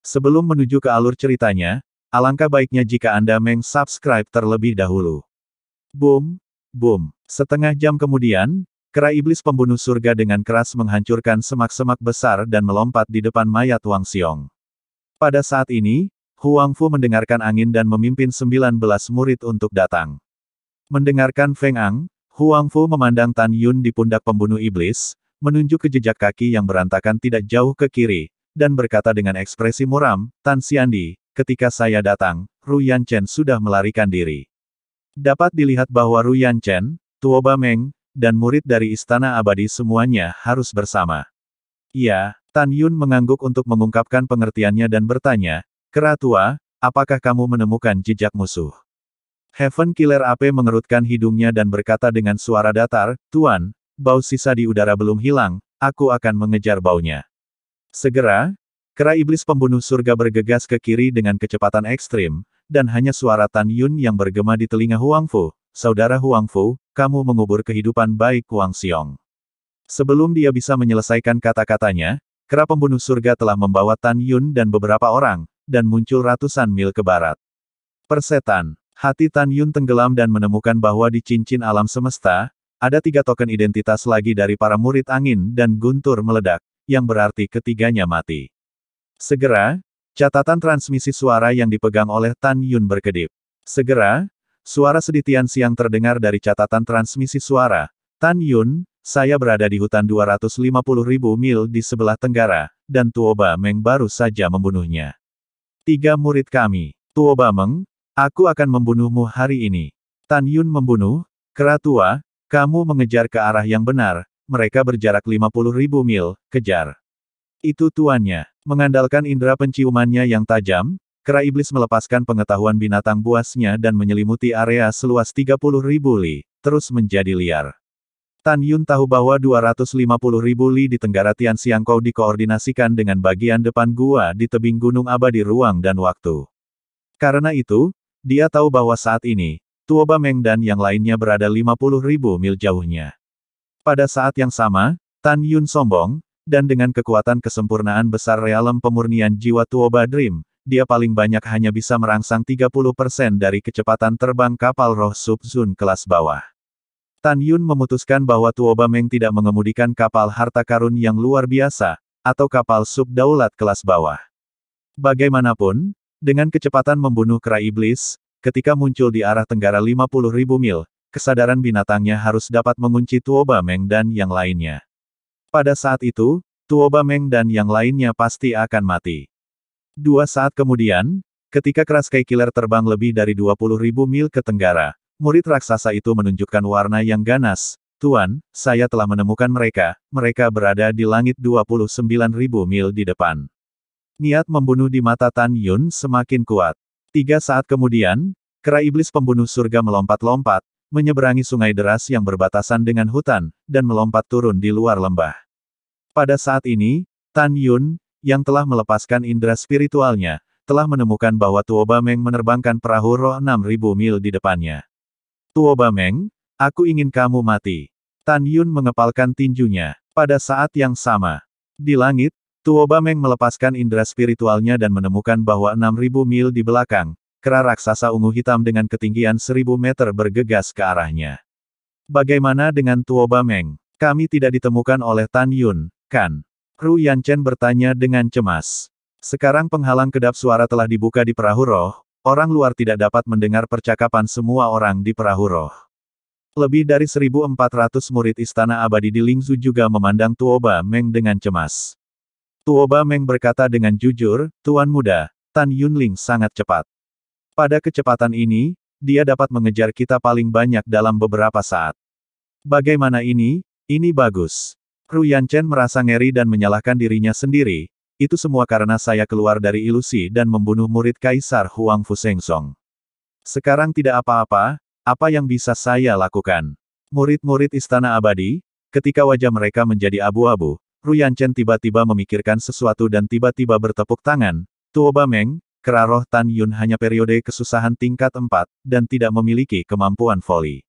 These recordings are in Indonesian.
Sebelum menuju ke alur ceritanya, alangkah baiknya jika Anda meng-subscribe terlebih dahulu. Boom, boom. Setengah jam kemudian, kera iblis pembunuh surga dengan keras menghancurkan semak-semak besar dan melompat di depan mayat Wang Xiong. Pada saat ini, Huang Fu mendengarkan angin dan memimpin 19 murid untuk datang. Mendengarkan Feng Ang, Huang Fu memandang Tan Yun di pundak pembunuh iblis, menunjuk ke jejak kaki yang berantakan tidak jauh ke kiri, dan berkata dengan ekspresi muram, "Tan Xiandi, ketika saya datang, Ru Yanchen sudah melarikan diri." Dapat dilihat bahwa Ru Yanchen, Tuo Ba Meng, dan murid dari Istana Abadi semuanya harus bersama. "Iya." Tan Yun mengangguk untuk mengungkapkan pengertiannya dan bertanya, "Kera tua, apakah kamu menemukan jejak musuh?" Heaven Killer AP mengerutkan hidungnya dan berkata dengan suara datar, "Tuan, bau sisa di udara belum hilang, aku akan mengejar baunya." Segera, kera iblis pembunuh surga bergegas ke kiri dengan kecepatan ekstrim, dan hanya suara Tan Yun yang bergema di telinga Huang Fu, "Saudara Huang Fu, kamu mengubur kehidupan baik Wang Xiong." Sebelum dia bisa menyelesaikan kata-katanya, kera pembunuh surga telah membawa Tan Yun dan beberapa orang, dan muncul ratusan mil ke barat. Persetan. Hati Tan Yun tenggelam dan menemukan bahwa di cincin alam semesta, ada 3 token identitas lagi dari para murid angin dan guntur meledak, yang berarti ketiganya mati. Segera, catatan transmisi suara yang dipegang oleh Tan Yun berkedip. Segera, suara seditian siang terdengar dari catatan transmisi suara. "Tan Yun, saya berada di hutan 250.000 mil di sebelah tenggara, dan Tuo Ba Meng baru saja membunuhnya. 3 murid kami. Tuo Ba Meng, aku akan membunuhmu hari ini." Tan Yun membunuh, "Kera tua, kamu mengejar ke arah yang benar, mereka berjarak 50.000 mil, kejar." Itu tuannya. Mengandalkan indera penciumannya yang tajam, kera iblis melepaskan pengetahuan binatang buasnya dan menyelimuti area seluas 30.000 li, terus menjadi liar. Tan Yun tahu bahwa 250.000 li di tenggara Tianxiangkou dikoordinasikan dengan bagian depan gua di tebing Gunung Abadi Ruang dan Waktu. Karena itu, dia tahu bahwa saat ini, Tuo Ba Meng dan yang lainnya berada 50.000 mil jauhnya. Pada saat yang sama, Tan Yun sombong, dan dengan kekuatan kesempurnaan besar realem pemurnian jiwa Tuo Ba Dream, dia paling banyak hanya bisa merangsang 30% dari kecepatan terbang kapal roh Sub-Zun kelas bawah. Tan Yun memutuskan bahwa Tuo Ba Meng tidak mengemudikan kapal harta karun yang luar biasa, atau kapal sub-daulat kelas bawah. Bagaimanapun, dengan kecepatan membunuh kera iblis, ketika muncul di arah tenggara 50.000 mil, kesadaran binatangnya harus dapat mengunci Tuo Ba Meng dan yang lainnya. Pada saat itu, Tuo Ba Meng dan yang lainnya pasti akan mati. 2 saat kemudian, ketika kera Sky Killer terbang lebih dari 20.000 mil ke tenggara, murid raksasa itu menunjukkan warna yang ganas, "Tuan, saya telah menemukan mereka, mereka berada di langit 29.000 mil di depan." Niat membunuh di mata Tan Yun semakin kuat. 3 saat kemudian, kera iblis pembunuh surga melompat-lompat, menyeberangi sungai deras yang berbatasan dengan hutan, dan melompat turun di luar lembah. Pada saat ini, Tan Yun, yang telah melepaskan indera spiritualnya, telah menemukan bahwa Tuo Ba Meng menerbangkan perahu roh 6.000 mil di depannya. "Tuo Ba Meng, aku ingin kamu mati." Tan Yun mengepalkan tinjunya. Pada saat yang sama, di langit, Tuo Ba Meng melepaskan indera spiritualnya dan menemukan bahwa 6.000 mil di belakang, kera raksasa ungu hitam dengan ketinggian 1.000 meter bergegas ke arahnya. "Bagaimana dengan Tuo Ba Meng? Kami tidak ditemukan oleh Tan Yun, kan?" Ru Yanchen bertanya dengan cemas. Sekarang penghalang kedap suara telah dibuka di perahu roh, orang luar tidak dapat mendengar percakapan semua orang di perahu roh. Lebih dari 1.400 murid Istana Abadi di Lingzhou juga memandang Tuo Ba Meng dengan cemas. Tuo Ba Meng berkata dengan jujur, "Tuan muda, Tan Yunling sangat cepat. Pada kecepatan ini, dia dapat mengejar kita paling banyak dalam beberapa saat. Bagaimana ini? Ini bagus." Ru Yanchen merasa ngeri dan menyalahkan dirinya sendiri. "Itu semua karena saya keluar dari ilusi dan membunuh murid Kaisar Huang Fu Sengsong. Sekarang tidak apa-apa, apa yang bisa saya lakukan?" Murid-murid Istana Abadi, ketika wajah mereka menjadi abu-abu, Ru Yanchen tiba-tiba memikirkan sesuatu dan tiba-tiba bertepuk tangan. "Tuo Ba Meng, kera roh Tan Yun hanya periode kesusahan tingkat 4, dan tidak memiliki kemampuan voli.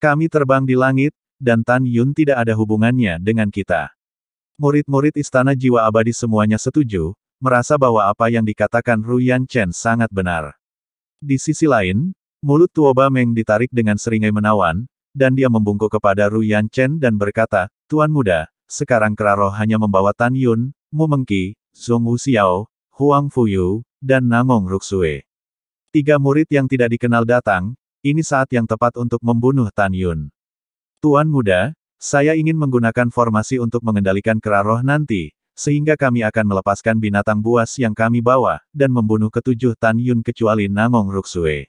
Kami terbang di langit, dan Tan Yun tidak ada hubungannya dengan kita." Murid-murid Istana Jiwa Abadi semuanya setuju, merasa bahwa apa yang dikatakan Ruyan Chen sangat benar. Di sisi lain, mulut Tuoba Meng ditarik dengan seringai menawan, dan dia membungkuk kepada Ruyan Chen dan berkata, "Tuan muda, sekarang kera roh hanya membawa Tan Yun, Mu Mengqi, Zhong Wuxiao, Huang Fuyu, dan Nangong Ruxue. 3 murid yang tidak dikenal datang, ini saat yang tepat untuk membunuh Tan Yun. Tuan muda, saya ingin menggunakan formasi untuk mengendalikan kera roh nanti, sehingga kami akan melepaskan binatang buas yang kami bawa, dan membunuh ketujuh Tan Yun kecuali Nangong Ruxue."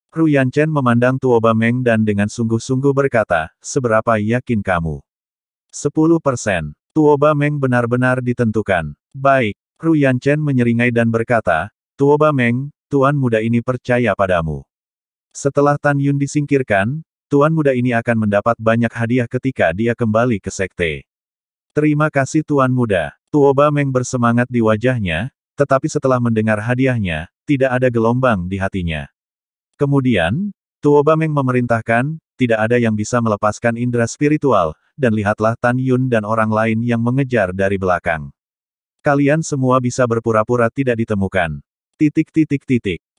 Ruyan Chen memandang Tuoba Meng dan dengan sungguh-sungguh berkata, "Seberapa yakin kamu?" 10%. Tuoba Meng benar-benar ditentukan. "Baik." Ruyan Chen menyeringai dan berkata, "Tuoba Meng, tuan muda ini percaya padamu. Setelah Tan Yun disingkirkan, tuan muda ini akan mendapat banyak hadiah ketika dia kembali ke sekte." "Terima kasih tuan muda." Tuoba Meng bersemangat di wajahnya, tetapi setelah mendengar hadiahnya, tidak ada gelombang di hatinya. Kemudian, Tuoba Meng memerintahkan, "Tidak ada yang bisa melepaskan indera spiritual, dan lihatlah Tan Yun dan orang lain yang mengejar dari belakang. Kalian semua bisa berpura-pura tidak ditemukan."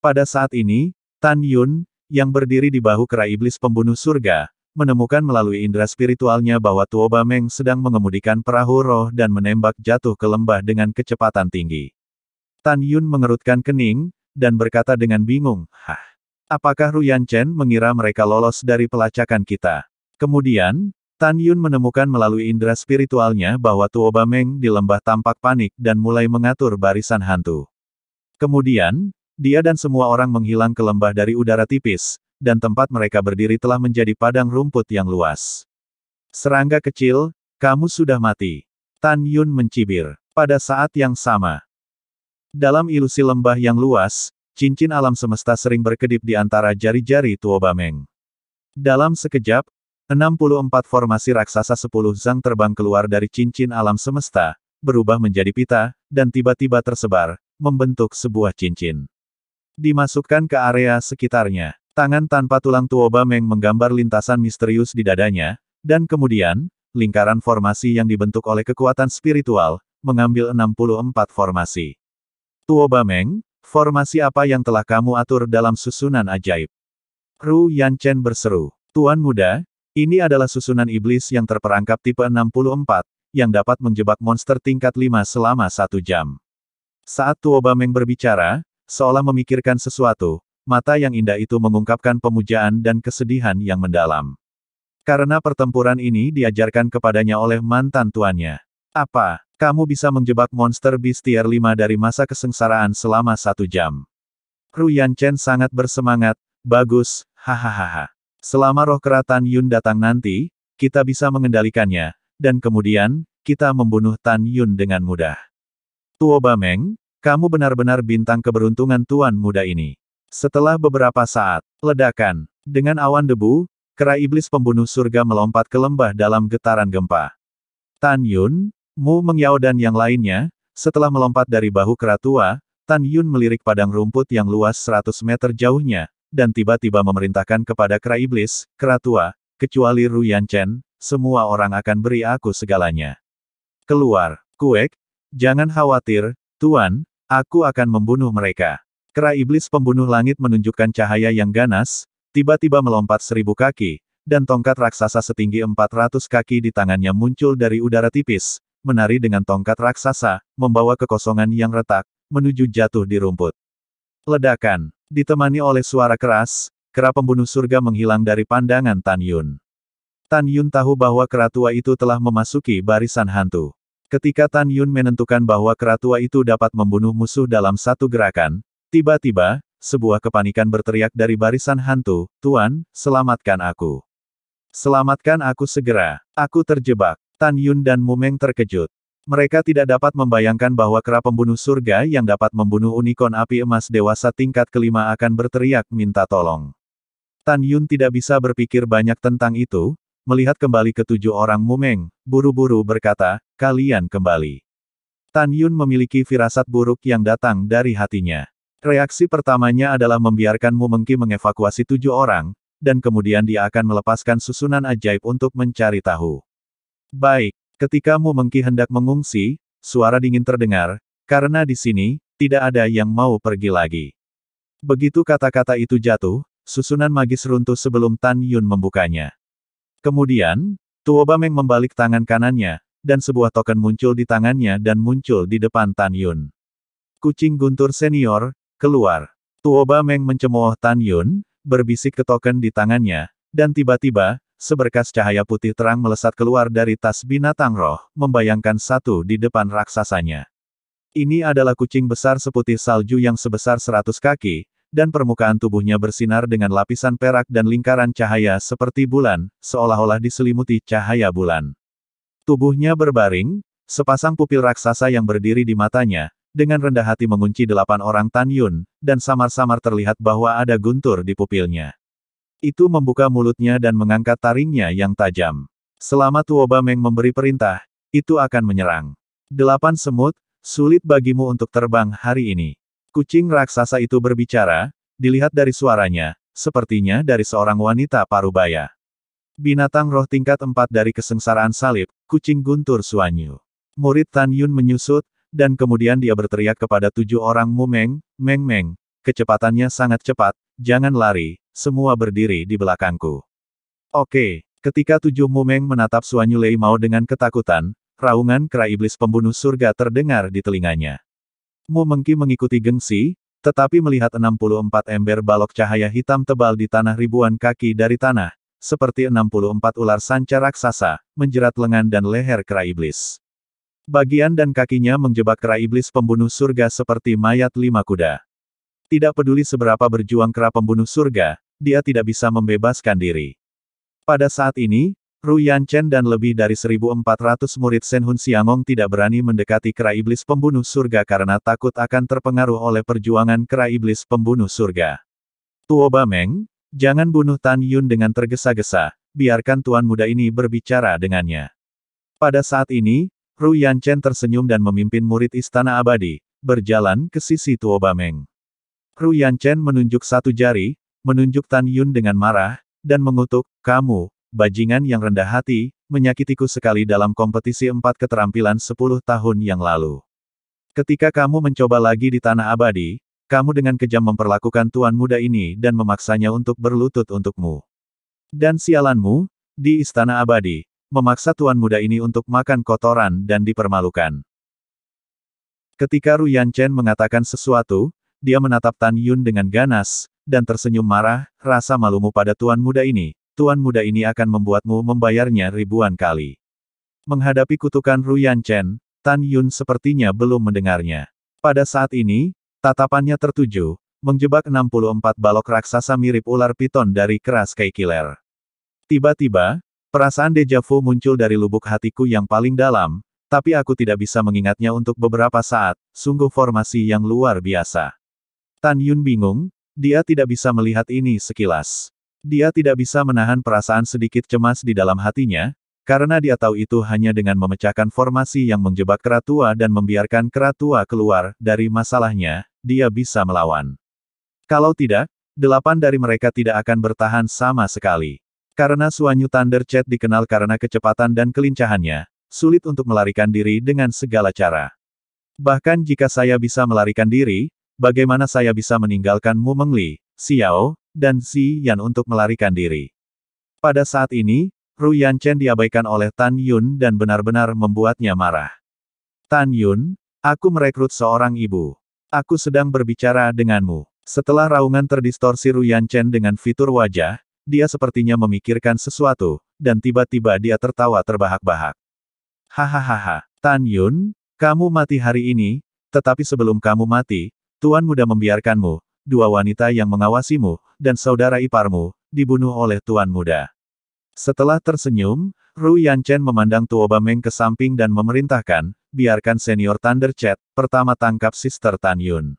Pada saat ini, Tan Yun, yang berdiri di bahu kera iblis pembunuh surga, menemukan melalui indera spiritualnya bahwa Tuoba Meng sedang mengemudikan perahu roh dan menembak jatuh ke lembah dengan kecepatan tinggi. Tan Yun mengerutkan kening, dan berkata dengan bingung, "Hah? Apakah Ruyan Chen mengira mereka lolos dari pelacakan kita?" Kemudian, Tan Yun menemukan melalui indera spiritualnya bahwa Tuoba Meng di lembah tampak panik dan mulai mengatur barisan hantu. Kemudian, dia dan semua orang menghilang ke lembah dari udara tipis, dan tempat mereka berdiri telah menjadi padang rumput yang luas. "Serangga kecil, kamu sudah mati." Tan Yun mencibir. Pada saat yang sama, dalam ilusi lembah yang luas, cincin alam semesta sering berkedip di antara jari-jari Tuoba Meng. Dalam sekejap, 64 formasi raksasa 10 zang terbang keluar dari cincin alam semesta, berubah menjadi pita, dan tiba-tiba tersebar, membentuk sebuah cincin. Dimasukkan ke area sekitarnya. Tangan tanpa tulang Tuoba Meng menggambar lintasan misterius di dadanya, dan kemudian, lingkaran formasi yang dibentuk oleh kekuatan spiritual, mengambil 64 formasi. "Tuoba Meng, formasi apa yang telah kamu atur dalam susunan ajaib?" Ruyan Chen berseru. "Tuan muda, ini adalah susunan iblis yang terperangkap tipe 64, yang dapat menjebak monster tingkat 5 selama 1 jam." Saat Tuoba Meng berbicara, seolah memikirkan sesuatu, mata yang indah itu mengungkapkan pemujaan dan kesedihan yang mendalam. Karena pertempuran ini diajarkan kepadanya oleh mantan tuannya. "Apa, kamu bisa menjebak monster beast tier 5 dari masa kesengsaraan selama 1 jam?" Ruyan Chen sangat bersemangat. "Bagus, hahaha. Selama roh kera Tan Yun datang nanti, kita bisa mengendalikannya, dan kemudian, kita membunuh Tan Yun dengan mudah." "Tuoba Meng, kamu benar-benar bintang keberuntungan tuan muda ini." Setelah beberapa saat, ledakan. Dengan awan debu, kera iblis pembunuh surga melompat ke lembah dalam getaran gempa. Tan Yun, Mu Mengyao dan yang lainnya, setelah melompat dari bahu kera tua, Tan Yun melirik padang rumput yang luas 100 meter jauhnya, dan tiba-tiba memerintahkan kepada kera iblis, "Kera tua, kecuali Ruyan Chen, semua orang akan beri aku segalanya. Keluar." "Kuek, jangan khawatir, Tuan, aku akan membunuh mereka." Kera iblis pembunuh langit menunjukkan cahaya yang ganas, tiba-tiba melompat 1000 kaki, dan tongkat raksasa setinggi 400 kaki di tangannya muncul dari udara tipis, menari dengan tongkat raksasa, membawa kekosongan yang retak, menuju jatuh di rumput. Ledakan. Ditemani oleh suara keras, kera pembunuh surga menghilang dari pandangan Tan Yun. Tan Yun tahu bahwa kera tua itu telah memasuki barisan hantu. Ketika Tan Yun menentukan bahwa kera tua itu dapat membunuh musuh dalam satu gerakan, tiba-tiba, sebuah kepanikan berteriak dari barisan hantu, "Tuan, selamatkan aku. Selamatkan aku segera. Aku terjebak." Tan Yun dan Mu Meng terkejut. Mereka tidak dapat membayangkan bahwa kera pembunuh surga yang dapat membunuh unicorn api emas dewasa tingkat kelima akan berteriak minta tolong. Tan Yun tidak bisa berpikir banyak tentang itu, melihat kembali ke 7 orang Mu Meng, buru-buru berkata, "Kalian kembali." Tan Yun memiliki firasat buruk yang datang dari hatinya. Reaksi pertamanya adalah membiarkan Mu Mengqi mengevakuasi 7 orang, dan kemudian dia akan melepaskan susunan ajaib untuk mencari tahu. Baik, ketika Mu Mengqi hendak mengungsi, suara dingin terdengar, Karena di sini, tidak ada yang mau pergi lagi. Begitu kata-kata itu jatuh, susunan magis runtuh sebelum Tan Yun membukanya. Kemudian, Tuo Bameng membalik tangan kanannya, dan sebuah token muncul di tangannya dan muncul di depan Tan Yun. Kucing guntur senior, keluar. Tuo Bameng mencemooh Tan Yun, berbisik ke token di tangannya, dan tiba-tiba, seberkas cahaya putih terang melesat keluar dari tas binatang roh, membayangkan satu di depan raksasanya. Ini adalah kucing besar seputih salju yang sebesar 100 kaki, dan permukaan tubuhnya bersinar dengan lapisan perak dan lingkaran cahaya seperti bulan, seolah-olah diselimuti cahaya bulan. Tubuhnya berbaring, sepasang pupil raksasa yang berdiri di matanya, dengan rendah hati mengunci 8 orang Tan Yun, dan samar-samar terlihat bahwa ada guntur di pupilnya. Itu membuka mulutnya dan mengangkat taringnya yang tajam. Selama Tuo Bameng memberi perintah, itu akan menyerang. 8 semut, sulit bagimu untuk terbang hari ini. Kucing raksasa itu berbicara, dilihat dari suaranya, sepertinya dari seorang wanita parubaya. Binatang roh tingkat 4 dari kesengsaraan salib, kucing guntur Suanyu. Murid Tan Yun menyusut, dan kemudian dia berteriak kepada 7 orang Mumeng, Meng, kecepatannya sangat cepat, jangan lari, semua berdiri di belakangku. Oke, ketika 7 Mumeng menatap Suanyu Lei Mao dengan ketakutan, raungan kera iblis pembunuh surga terdengar di telinganya. Mu Mengki mengikuti gengsi, tetapi melihat 64 ember balok cahaya hitam tebal di tanah ribuan kaki dari tanah, seperti 64 ular sanca raksasa, menjerat lengan dan leher kera iblis. Bagian dan kakinya menjebak kera iblis pembunuh surga seperti mayat 5 kuda. Tidak peduli seberapa berjuang kera pembunuh surga, dia tidak bisa membebaskan diri. Pada saat ini, Ru Yanchen dan lebih dari 1.400 murid Shen Hun Xiangong tidak berani mendekati kera iblis pembunuh surga karena takut akan terpengaruh oleh perjuangan kera iblis pembunuh surga. Tuo Bameng, jangan bunuh Tan Yun dengan tergesa-gesa, biarkan tuan muda ini berbicara dengannya. Pada saat ini, Ru Yanchen tersenyum dan memimpin murid Istana Abadi, berjalan ke sisi Tuo Bameng. Ru Yanchen menunjuk satu jari, menunjuk Tan Yun dengan marah, dan mengutuk, kamu, bajingan yang rendah hati, menyakitiku sekali dalam kompetisi 4 keterampilan 10 tahun yang lalu. Ketika kamu mencoba lagi di Tanah Abadi, kamu dengan kejam memperlakukan tuan muda ini dan memaksanya untuk berlutut untukmu. Dan sialanmu, di Istana Abadi, memaksa tuan muda ini untuk makan kotoran dan dipermalukan. Ketika Ru Yanchen mengatakan sesuatu, dia menatap Tan Yun dengan ganas, dan tersenyum marah, rasa malumu pada tuan muda ini. Tuan muda ini akan membuatmu membayarnya ribuan kali. Menghadapi kutukan Ru Yanchen, Tan Yun sepertinya belum mendengarnya. Pada saat ini, tatapannya tertuju, menjebak 64 balok raksasa mirip ular piton dari keras Sky Killer. Tiba-tiba, perasaan deja vu muncul dari lubuk hatiku yang paling dalam, tapi aku tidak bisa mengingatnya untuk beberapa saat, sungguh formasi yang luar biasa. Tan Yun bingung, dia tidak bisa melihat ini sekilas. Dia tidak bisa menahan perasaan sedikit cemas di dalam hatinya, karena dia tahu itu hanya dengan memecahkan formasi yang menjebak kera tua dan membiarkan kera tua keluar dari masalahnya, dia bisa melawan. Kalau tidak, 8 dari mereka tidak akan bertahan sama sekali. Karena Suanyu Thunder Chat dikenal karena kecepatan dan kelincahannya, sulit untuk melarikan diri dengan segala cara. Bahkan jika saya bisa melarikan diri, bagaimana saya bisa meninggalkan Mu Mengli, Xiao, dan Zi Yan untuk melarikan diri? Pada saat ini, Ru Yanchen diabaikan oleh Tan Yun dan benar-benar membuatnya marah. Tan Yun, aku merekrut seorang ibu. Aku sedang berbicara denganmu. Setelah raungan terdistorsi Ru Yanchen dengan fitur wajah, dia sepertinya memikirkan sesuatu, dan tiba-tiba dia tertawa terbahak-bahak. Hahaha, Tan Yun, kamu mati hari ini, tetapi sebelum kamu mati, Tuan Muda membiarkanmu, 2 wanita yang mengawasimu, dan saudara iparmu, dibunuh oleh Tuan Muda. Setelah tersenyum, Ru Yanchen memandang Tuo Bameng ke samping dan memerintahkan, biarkan senior Thunder Chat, pertama tangkap Sister Tan Yun.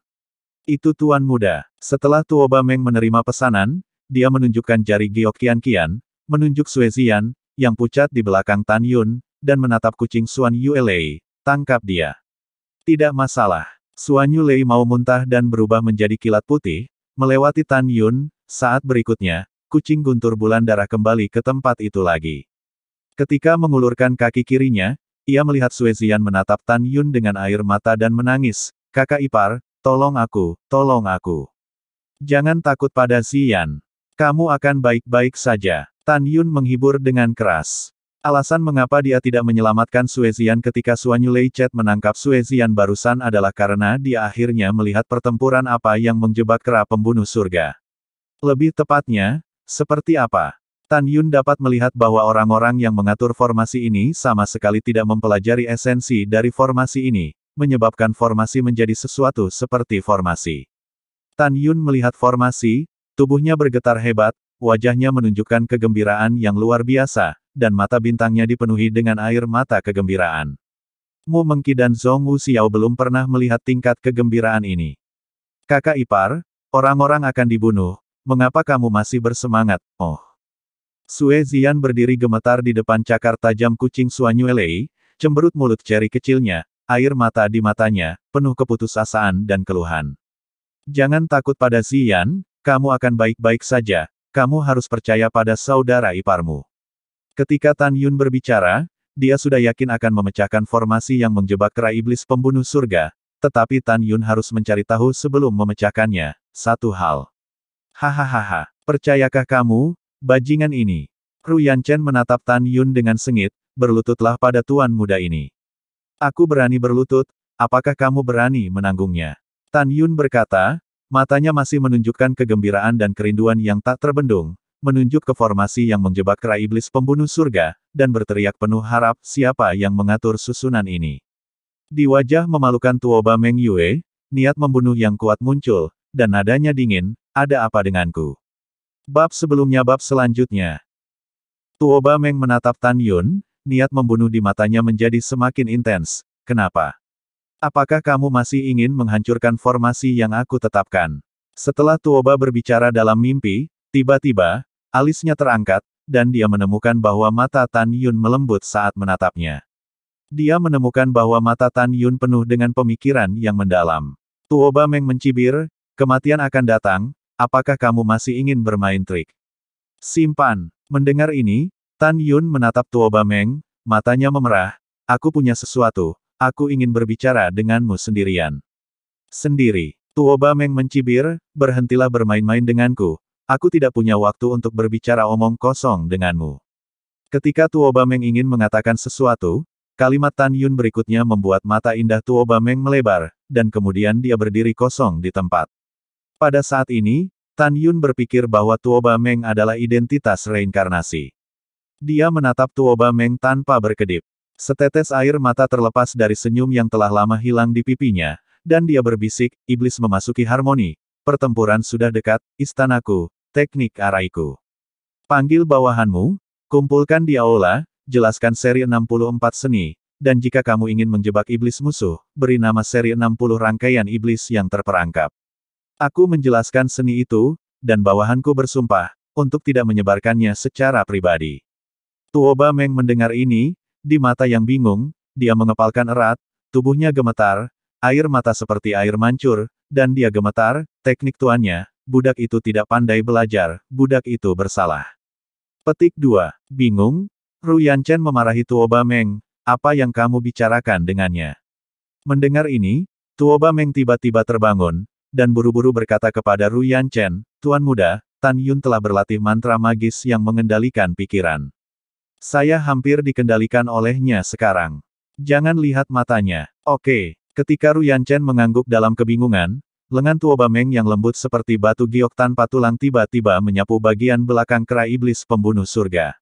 Itu Tuan Muda. Setelah Tuo Bameng menerima pesanan, dia menunjukkan jari giok Qian, menunjuk Sui Ziyan, yang pucat di belakang Tan Yun, dan menatap kucing Suan Yuelei, tangkap dia. Tidak masalah. Suan Yuelei mau muntah dan berubah menjadi kilat putih, melewati Tan Yun, saat berikutnya, kucing guntur bulan darah kembali ke tempat itu lagi. Ketika mengulurkan kaki kirinya, Ia melihat Sue Ziyan menatap Tan Yun dengan air mata dan menangis. Kakak ipar, tolong aku, tolong aku. Jangan takut pada Ziyan. Kamu akan baik-baik saja. Tan Yun menghibur dengan keras. Alasan mengapa dia tidak menyelamatkan Sue Ziyan ketika Suanyu Lei Chet menangkap Sue Ziyan barusan adalah karena dia akhirnya melihat pertempuran apa yang menjebak kera pembunuh surga. Lebih tepatnya, seperti apa? Tan Yun dapat melihat bahwa orang-orang yang mengatur formasi ini sama sekali tidak mempelajari esensi dari formasi ini, menyebabkan formasi menjadi sesuatu seperti formasi. Tan Yun melihat formasi, tubuhnya bergetar hebat, wajahnya menunjukkan kegembiraan yang luar biasa, dan mata bintangnya dipenuhi dengan air mata kegembiraan. Mu Mengqi dan Zhong Wuxiao belum pernah melihat tingkat kegembiraan ini. Kakak ipar, orang-orang akan dibunuh, mengapa kamu masih bersemangat, oh? Sue Ziyan berdiri gemetar di depan cakar tajam kucing Suanyu Lei, cemberut mulut ceri kecilnya, air mata di matanya, penuh keputusasaan dan keluhan. Jangan takut pada Ziyan, kamu akan baik-baik saja, kamu harus percaya pada saudara iparmu. Ketika Tan Yun berbicara, dia sudah yakin akan memecahkan formasi yang menjebak kera iblis pembunuh surga, tetapi Tan Yun harus mencari tahu sebelum memecahkannya, satu hal. Hahaha, percayakah kamu, bajingan ini? Ru Yanchen menatap Tan Yun dengan sengit, berlututlah pada tuan muda ini. Aku berani berlutut, apakah kamu berani menanggungnya? Tan Yun berkata, matanya masih menunjukkan kegembiraan dan kerinduan yang tak terbendung, menunjuk ke formasi yang menjebak kera iblis pembunuh surga, dan berteriak penuh harap siapa yang mengatur susunan ini. Di wajah memalukan Tuoba Meng Yue, niat membunuh yang kuat muncul, dan nadanya dingin, ada apa denganku? Bab sebelumnya bab selanjutnya. Tuoba Meng menatap Tan Yun, niat membunuh di matanya menjadi semakin intens. Kenapa? Apakah kamu masih ingin menghancurkan formasi yang aku tetapkan? Setelah Tuoba berbicara dalam mimpi, tiba-tiba, alisnya terangkat, dan dia menemukan bahwa mata Tan Yun melembut saat menatapnya. Dia menemukan bahwa mata Tan Yun penuh dengan pemikiran yang mendalam. Tuoba Meng mencibir, kematian akan datang, apakah kamu masih ingin bermain trik? Simpan. Mendengar ini, Tan Yun menatap Tuoba Meng, matanya memerah, aku punya sesuatu, aku ingin berbicara denganmu sendirian. Sendiri. Tuoba Meng mencibir, berhentilah bermain-main denganku. Aku tidak punya waktu untuk berbicara omong kosong denganmu. Ketika Tuoba Meng ingin mengatakan sesuatu, kalimat Tan Yun berikutnya membuat mata indah Tuoba Meng melebar, dan kemudian dia berdiri kosong di tempat. Pada saat ini, Tan Yun berpikir bahwa Tuoba Meng adalah identitas reinkarnasi. Dia menatap Tuoba Meng tanpa berkedip. Setetes air mata terlepas dari senyum yang telah lama hilang di pipinya, dan dia berbisik, iblis memasuki harmoni. Pertempuran sudah dekat, istanaku. Teknik araiku. Panggil bawahanmu, kumpulkan di aula, jelaskan seri 64 seni, dan jika kamu ingin menjebak iblis musuh, beri nama seri 60 rangkaian iblis yang terperangkap. Aku menjelaskan seni itu, dan bawahanku bersumpah, untuk tidak menyebarkannya secara pribadi. Tuoba Meng mendengar ini, di mata yang bingung, dia mengepalkan erat, tubuhnya gemetar, air mata seperti air mancur, dan dia gemetar, teknik tuannya. Budak itu tidak pandai belajar, budak itu bersalah. Petik 2. Bingung? Ru Yanchen memarahi Tuoba Meng, apa yang kamu bicarakan dengannya? Mendengar ini, Tuoba Meng tiba-tiba terbangun, dan buru-buru berkata kepada Ru Yanchen, Tuan muda, Tan Yun telah berlatih mantra magis yang mengendalikan pikiran. Saya hampir dikendalikan olehnya sekarang. Jangan lihat matanya. Oke. Ketika Ru Yanchen mengangguk dalam kebingungan, lengan Tuoba Meng yang lembut seperti batu giok tanpa tulang tiba-tiba menyapu bagian belakang kera iblis pembunuh surga.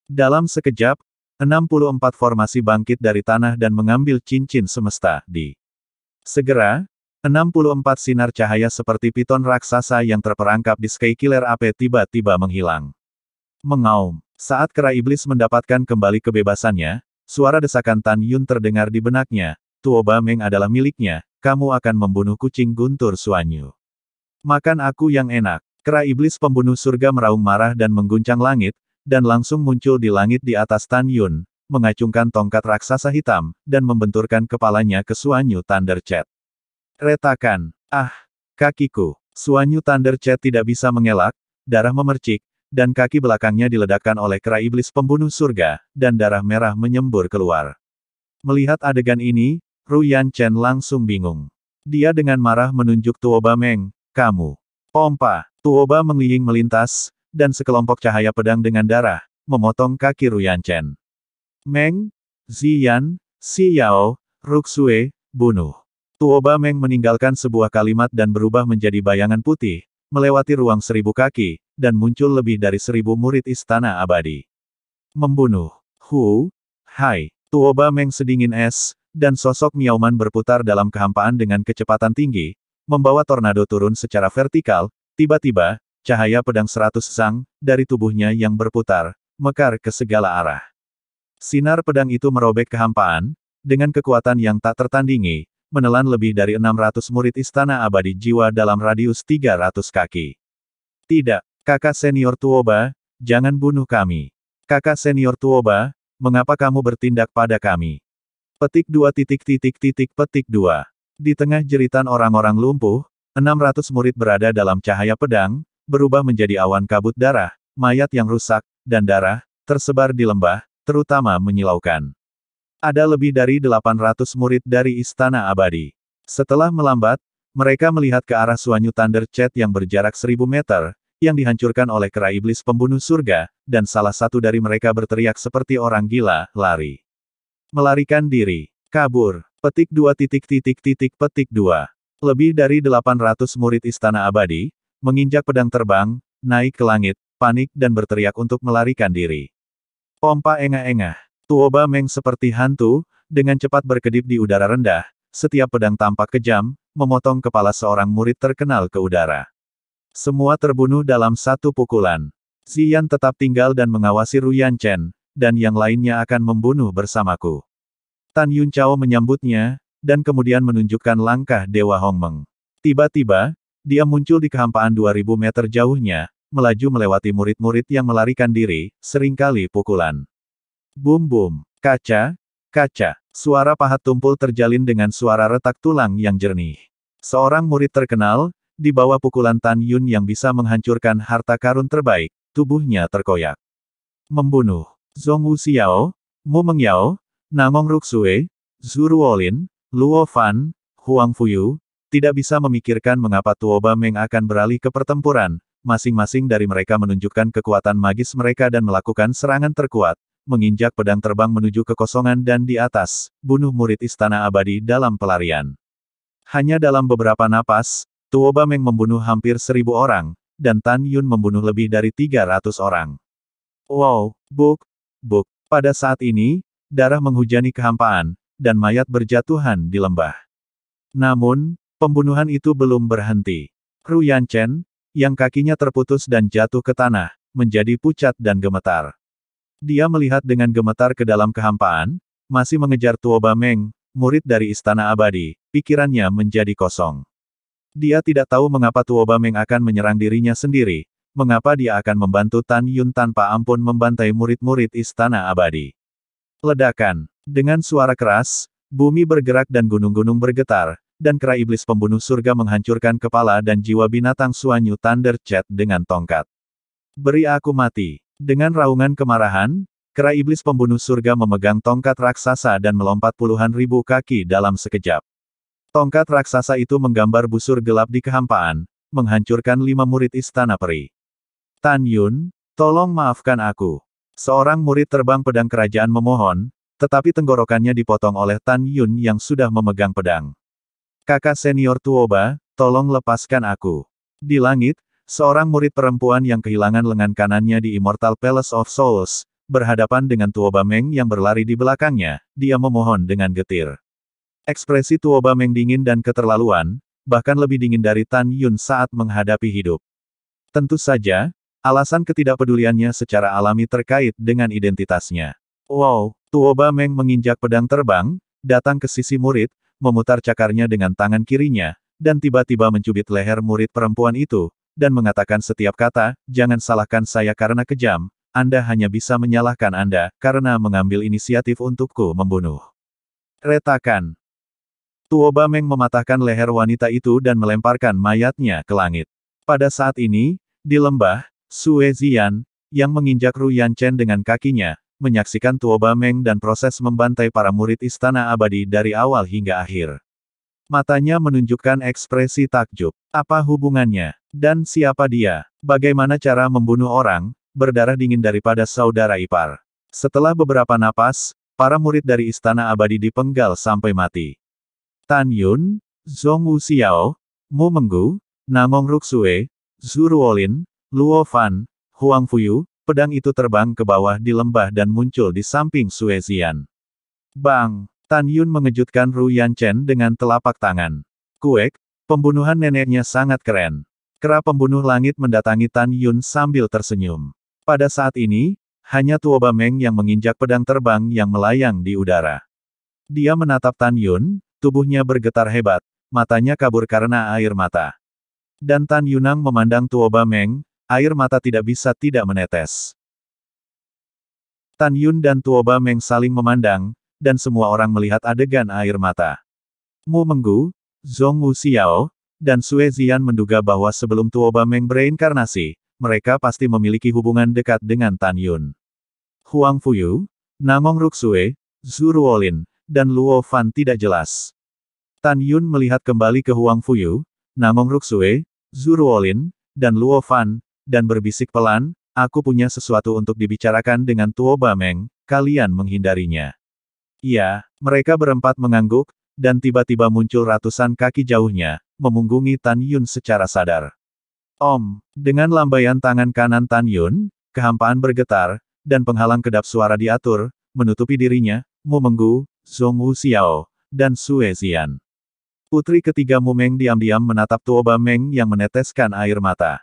Dalam sekejap, 64 formasi bangkit dari tanah dan mengambil cincin semesta di. Segera, 64 sinar cahaya seperti piton raksasa yang terperangkap di Sky Killer Ape tiba-tiba menghilang. Mengaum. Saat kera iblis mendapatkan kembali kebebasannya, suara desakan Tan Yun terdengar di benaknya, Tuoba Meng adalah miliknya. Kamu akan membunuh kucing guntur Suanyu. Makan aku yang enak. Kera iblis pembunuh surga meraung marah dan mengguncang langit, dan langsung muncul di langit di atas Tan Yun, mengacungkan tongkat raksasa hitam, dan membenturkan kepalanya ke Suanyu Thunder Chat. Retakan. Ah! Kakiku. Suanyu Thunder Chat tidak bisa mengelak, darah memercik, dan kaki belakangnya diledakkan oleh kera iblis pembunuh surga, dan darah merah menyembur keluar. Melihat adegan ini, Ru Yanchen langsung bingung. Dia dengan marah menunjuk Tuoba Meng, kamu. Pompa, Tuoba mengliing melintas, dan sekelompok cahaya pedang dengan darah, memotong kaki Ru Yanchen. Meng, Ziyan, Si Yao, Ruxue, bunuh. Tuoba Meng meninggalkan sebuah kalimat dan berubah menjadi bayangan putih, melewati ruang 1000 kaki, dan muncul lebih dari 1000 murid istana abadi. Membunuh. Hai. Tuoba Meng sedingin es, dan sosok Miaoman berputar dalam kehampaan dengan kecepatan tinggi, membawa tornado turun secara vertikal, tiba-tiba, cahaya pedang 100 sang, dari tubuhnya yang berputar, mekar ke segala arah. Sinar pedang itu merobek kehampaan, dengan kekuatan yang tak tertandingi, menelan lebih dari 600 murid istana abadi jiwa dalam radius 300 kaki. Tidak, kakak senior Tuoba, jangan bunuh kami. Kakak senior Tuoba, mengapa kamu bertindak pada kami? Petik 2. Petik 2. Di tengah jeritan orang-orang lumpuh, 600 murid berada dalam cahaya pedang, berubah menjadi awan kabut darah, mayat yang rusak, dan darah, tersebar di lembah, terutama menyilaukan. Ada lebih dari 800 murid dari Istana Abadi. Setelah melambat, mereka melihat ke arah Suanyu Thunder Chat yang berjarak 1000 meter, yang dihancurkan oleh kera iblis pembunuh surga, dan salah satu dari mereka berteriak seperti orang gila, lari. Melarikan diri. Kabur. Petik 2. Petik 2. Lebih dari 800 murid Istana Abadi, menginjak pedang terbang, naik ke langit, panik dan berteriak untuk melarikan diri. Pompa engah-engah. Tuoba Meng seperti hantu, dengan cepat berkedip di udara rendah, setiap pedang tampak kejam, memotong kepala seorang murid terkenal ke udara. Semua terbunuh dalam satu pukulan. Ziyan tetap tinggal dan mengawasi Ru Yanchen, dan yang lainnya akan membunuh bersamaku. Tan Yunchao menyambutnya, dan kemudian menunjukkan langkah Dewa Hongmeng. Tiba-tiba, dia muncul di kehampaan 2000 meter jauhnya, melaju melewati murid-murid yang melarikan diri, seringkali pukulan. Bum-bum, kaca, suara pahat tumpul terjalin dengan suara retak tulang yang jernih. Seorang murid terkenal, di bawah pukulan Tan Yun yang bisa menghancurkan harta karun terbaik, tubuhnya terkoyak. Membunuh. Zhong Wuxiao, Mu Mengyao, Nangong Ruxue, Zhu Ruolin, Luo Fan, Huang Fuyu, tidak bisa memikirkan mengapa Tuoba Meng akan beralih ke pertempuran, masing-masing dari mereka menunjukkan kekuatan magis mereka dan melakukan serangan terkuat, menginjak pedang terbang menuju kekosongan dan di atas, bunuh murid Istana Abadi dalam pelarian. Hanya dalam beberapa napas, Tuoba Meng membunuh hampir 1000 orang, dan Tan Yun membunuh lebih dari 300 orang. Wow, buk. Pada saat ini, darah menghujani kehampaan, dan mayat berjatuhan di lembah. Namun, pembunuhan itu belum berhenti. Ru Yanchen, yang kakinya terputus dan jatuh ke tanah, menjadi pucat dan gemetar. Dia melihat dengan gemetar ke dalam kehampaan, masih mengejar Tuoba Meng, murid dari Istana Abadi, pikirannya menjadi kosong. Dia tidak tahu mengapa Tuoba Meng akan menyerang dirinya sendiri, mengapa dia akan membantu Tan Yun tanpa ampun membantai murid-murid Istana Abadi. Ledakan. Dengan suara keras, bumi bergerak dan gunung-gunung bergetar, dan kera iblis pembunuh surga menghancurkan kepala dan jiwa binatang Suanyu Thunder Chat dengan tongkat. Beri aku mati. Dengan raungan kemarahan, kera iblis pembunuh surga memegang tongkat raksasa dan melompat puluhan ribu kaki dalam sekejap. Tongkat raksasa itu menggambar busur gelap di kehampaan, menghancurkan 5 murid istana peri. Tan Yun, tolong maafkan aku. Seorang murid terbang pedang kerajaan memohon, tetapi tenggorokannya dipotong oleh Tan Yun yang sudah memegang pedang. Kakak senior Tuoba, tolong lepaskan aku. Di langit, seorang murid perempuan yang kehilangan lengan kanannya di Immortal Palace of Souls, berhadapan dengan Tuoba Meng yang berlari di belakangnya, dia memohon dengan getir. Ekspresi Tuoba Meng dingin dan keterlaluan, bahkan lebih dingin dari Tan Yun saat menghadapi hidup. Tentu saja, alasan ketidakpeduliannya secara alami terkait dengan identitasnya. Wow, Tuoba Meng menginjak pedang terbang, datang ke sisi murid, memutar cakarnya dengan tangan kirinya, dan tiba-tiba mencubit leher murid perempuan itu, dan mengatakan setiap kata, jangan salahkan saya karena kejam, Anda hanya bisa menyalahkan Anda, karena mengambil inisiatif untukku membunuh. Retakan. Tuoba Meng mematahkan leher wanita itu dan melemparkan mayatnya ke langit. Pada saat ini, di lembah, Sue Ziyan, yang menginjak Ru Yanchen dengan kakinya, menyaksikan Tuoba Meng dan proses membantai para murid Istana Abadi dari awal hingga akhir. Matanya menunjukkan ekspresi takjub. Apa hubungannya? Dan siapa dia? Bagaimana cara membunuh orang, berdarah dingin daripada saudara ipar? Setelah beberapa napas, para murid dari Istana Abadi dipenggal sampai mati. Tan Yun, Zhong Wuxiao, Mu Menggu, Nangong Ruxue, Zhu Ruolin, Luo Fan, Huang Fuyu, pedang itu terbang ke bawah di lembah dan muncul di samping Sue Zian. Bang! Tan Yun mengejutkan Ru Yanchen dengan telapak tangan. Kuek, pembunuhan neneknya sangat keren. Kera pembunuh langit mendatangi Tan Yun sambil tersenyum. Pada saat ini, hanya Tuoba Meng yang menginjak pedang terbang yang melayang di udara. Dia menatap Tan Yun, tubuhnya bergetar hebat, matanya kabur karena air mata. Dan Tan Yunang memandang Tuoba Meng, air mata tidak bisa tidak menetes. Tan Yun dan Tuoba Meng saling memandang, dan semua orang melihat adegan air mata. Mu Menggu, Zhong Wuxiao, dan Sue Zian menduga bahwa sebelum Tuoba Meng bereinkarnasi, mereka pasti memiliki hubungan dekat dengan Tan Yun. Huang Fuyu, Nangong Ruxue, Zhu Ruolin, dan Luo Fan tidak jelas. Tan Yun melihat kembali ke Huang Fuyu, Nangong Ruxue, Zhu Ruolin, dan Luo Fan, dan berbisik pelan, aku punya sesuatu untuk dibicarakan dengan Tuoba Meng, kalian menghindarinya. Iya, mereka berempat mengangguk, dan tiba-tiba muncul ratusan kaki jauhnya, memunggungi Tan Yun secara sadar. Om, dengan lambaian tangan kanan Tan Yun, kehampaan bergetar, dan penghalang kedap suara diatur, menutupi dirinya, Mu Menggu, Zhong Wuxiao, dan Sue Zian. Putri ketiga Mu Meng diam-diam menatap Tuoba Meng yang meneteskan air mata.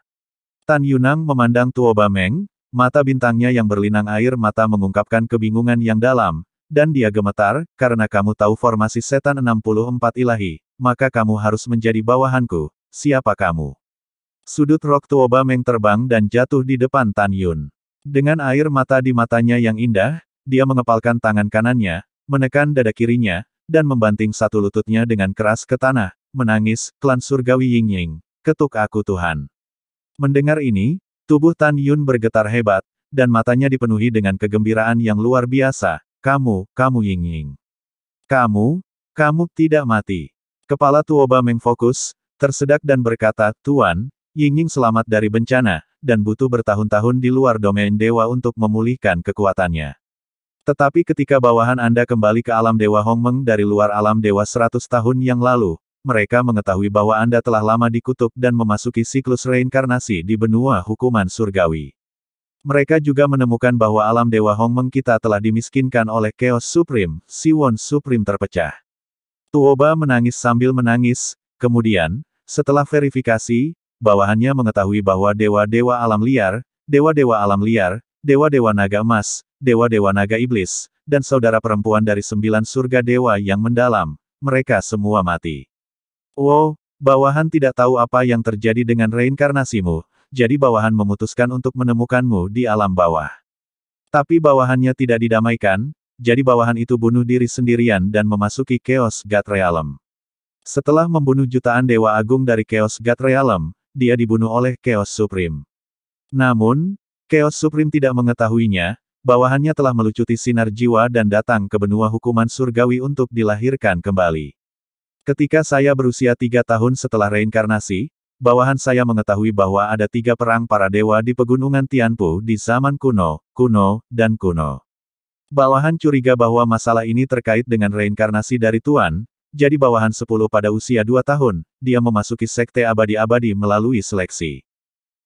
Tan Yunang memandang Tuoba Meng, mata bintangnya yang berlinang air mata mengungkapkan kebingungan yang dalam, dan dia gemetar, karena kamu tahu formasi setan 64 ilahi, maka kamu harus menjadi bawahanku, siapa kamu? Sudut rok Tuoba Meng terbang dan jatuh di depan Tan Yun. Dengan air mata di matanya yang indah, dia mengepalkan tangan kanannya, menekan dada kirinya, dan membanting satu lututnya dengan keras ke tanah, menangis, klan surgawi Ying Ying, ketuk aku Tuhan. Mendengar ini, tubuh Tan Yun bergetar hebat, dan matanya dipenuhi dengan kegembiraan yang luar biasa. Kamu Ying Ying. Kamu tidak mati. Kepala Tuoba Meng fokus, tersedak dan berkata, Tuan, Ying Ying selamat dari bencana, dan butuh bertahun-tahun di luar domain dewa untuk memulihkan kekuatannya. Tetapi ketika bawahan Anda kembali ke alam Dewa Hongmeng dari luar alam Dewa 100 tahun yang lalu, mereka mengetahui bahwa Anda telah lama dikutuk dan memasuki siklus reinkarnasi di benua hukuman surgawi. Mereka juga menemukan bahwa alam Dewa Hongmeng kita telah dimiskinkan oleh Chaos Supreme, Siwon Supreme terpecah. Tuoba menangis sambil menangis, kemudian, setelah verifikasi, bawahannya mengetahui bahwa dewa-dewa alam liar, dewa-dewa alam liar, dewa-dewa naga emas, dewa-dewa naga iblis, dan saudara perempuan dari 9 surga dewa yang mendalam, mereka semua mati. Wow, bawahan tidak tahu apa yang terjadi dengan reinkarnasimu, jadi bawahan memutuskan untuk menemukanmu di alam bawah. Tapi bawahannya tidak didamaikan, jadi bawahan itu bunuh diri sendirian dan memasuki Chaos God Realm. Setelah membunuh jutaan dewa agung dari Chaos God Realm, dia dibunuh oleh Chaos Supreme. Namun, Chaos Supreme tidak mengetahuinya, bawahannya telah melucuti sinar jiwa dan datang ke benua hukuman surgawi untuk dilahirkan kembali. Ketika saya berusia 3 tahun setelah reinkarnasi, bawahan saya mengetahui bahwa ada 3 perang para dewa di pegunungan Tianpu di zaman kuno, dan kuno. Bawahan curiga bahwa masalah ini terkait dengan reinkarnasi dari Tuan, jadi bawahan 10 pada usia 2 tahun, dia memasuki sekte abadi-abadi melalui seleksi.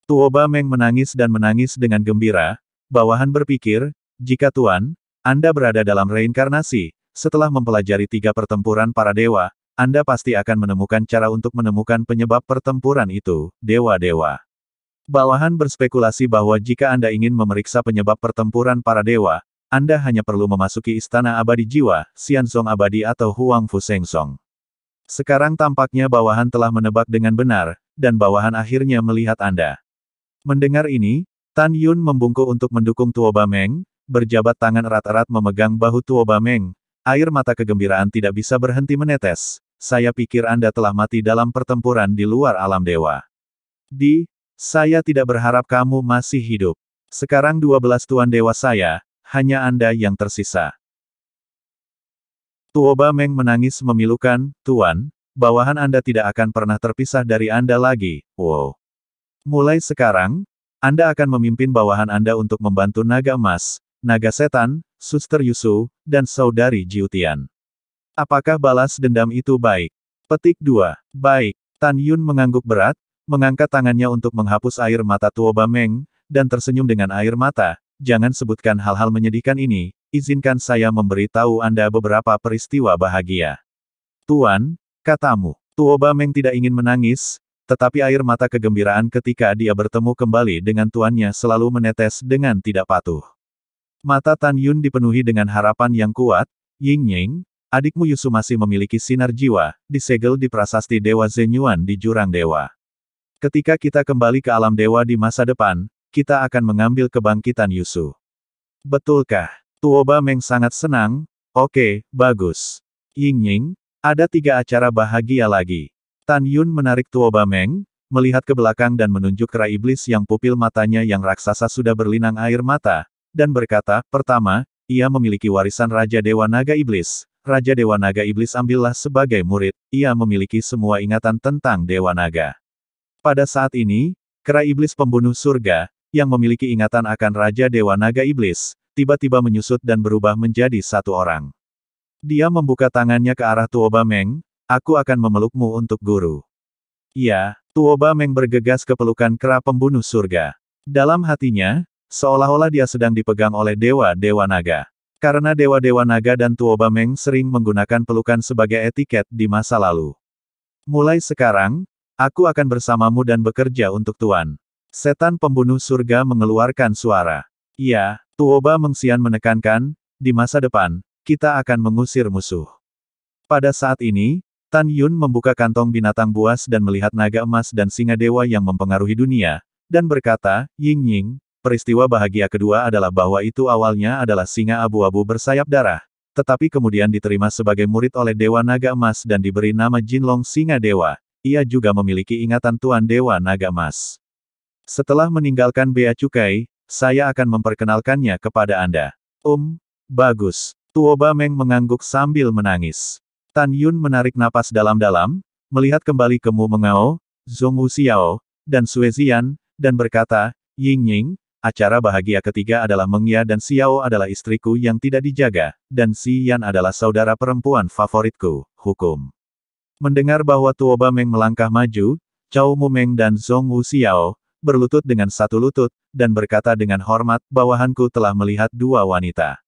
Tuoba Meng menangis dan menangis dengan gembira, bawahan berpikir, jika Tuan, Anda berada dalam reinkarnasi, setelah mempelajari 3 pertempuran para dewa, Anda pasti akan menemukan cara untuk menemukan penyebab pertempuran itu, dewa-dewa. Bawahan berspekulasi bahwa jika Anda ingin memeriksa penyebab pertempuran para dewa, Anda hanya perlu memasuki Istana Abadi Jiwa, Xianzong Abadi atau Huang Fu Sengsong. Sekarang tampaknya bawahan telah menebak dengan benar, dan bawahan akhirnya melihat Anda. Mendengar ini, Tan Yun membungkuk untuk mendukung Tuoba Meng, berjabat tangan erat-erat memegang bahu Tuoba Meng, air mata kegembiraan tidak bisa berhenti menetes. Saya pikir Anda telah mati dalam pertempuran di luar alam dewa. Saya tidak berharap kamu masih hidup. Sekarang 12 tuan dewa saya, hanya Anda yang tersisa. Tuoba Meng menangis memilukan, Tuan, bawahan Anda tidak akan pernah terpisah dari Anda lagi, wow. Mulai sekarang, Anda akan memimpin bawahan Anda untuk membantu naga emas, naga setan, Suster Yusu, dan saudari Jiutian. Apakah balas dendam itu baik? Petik 2. Baik. Tan Yun mengangguk berat, mengangkat tangannya untuk menghapus air mata Tuoba Meng, dan tersenyum dengan air mata. Jangan sebutkan hal-hal menyedihkan ini, izinkan saya memberitahu Anda beberapa peristiwa bahagia. Tuan, katamu. Tuoba Meng tidak ingin menangis, tetapi air mata kegembiraan ketika dia bertemu kembali dengan tuannya selalu menetes dengan tidak patuh. Mata Tan Yun dipenuhi dengan harapan yang kuat. Ying-Ying, adikmu Yusu masih memiliki sinar jiwa, disegel di prasasti Dewa Zenyuan di Jurang Dewa. Ketika kita kembali ke alam dewa di masa depan, kita akan mengambil kebangkitan Yusu. Betulkah? Tuoba Meng sangat senang. Oke, bagus. Ying-Ying, ada 3 acara bahagia lagi. Tan Yun menarik Tuoba Meng, melihat ke belakang dan menunjuk kera iblis yang pupil matanya yang raksasa sudah berlinang air mata, dan berkata, pertama, ia memiliki warisan Raja Dewa Naga Iblis. Raja Dewa Naga Iblis ambillah sebagai murid, ia memiliki semua ingatan tentang Dewa Naga. Pada saat ini, kera iblis pembunuh surga, yang memiliki ingatan akan Raja Dewa Naga Iblis, tiba-tiba menyusut dan berubah menjadi satu orang. Dia membuka tangannya ke arah Tuoba Meng, aku akan memelukmu untuk guru. Ya, Tuoba Meng bergegas ke pelukan kera pembunuh surga. Dalam hatinya, seolah-olah dia sedang dipegang oleh dewa-dewa naga. Karena dewa-dewa naga dan Tuoba Meng sering menggunakan pelukan sebagai etiket di masa lalu. Mulai sekarang, aku akan bersamamu dan bekerja untuk Tuan. Setan pembunuh surga mengeluarkan suara. Ya, Tuoba Meng Xian menekankan, di masa depan, kita akan mengusir musuh. Pada saat ini, Tan Yun membuka kantong binatang buas dan melihat naga emas dan singa dewa yang mempengaruhi dunia, dan berkata, Ying-Ying, peristiwa bahagia kedua adalah bahwa itu awalnya adalah singa abu-abu bersayap darah, tetapi kemudian diterima sebagai murid oleh Dewa Naga Emas dan diberi nama Jinlong Singa Dewa. Ia juga memiliki ingatan Tuan Dewa Naga Emas. Setelah meninggalkan Bea Cukai, saya akan memperkenalkannya kepada Anda. Bagus. Tuoba Meng mengangguk sambil menangis. Tan Yun menarik napas dalam-dalam, melihat kembali ke Mu Mengao, Zhong Wuxiao, dan Sue Zian, dan berkata, Ying-Ying, acara bahagia ketiga adalah Mengya dan Xiao adalah istriku yang tidak dijaga, dan Xian adalah saudara perempuan favoritku, hukum. Mendengar bahwa Tuoba Meng melangkah maju, Cao Mu Meng dan Zhong Wuxiao, berlutut dengan satu lutut, dan berkata dengan hormat, bawahanku telah melihat 2 wanita.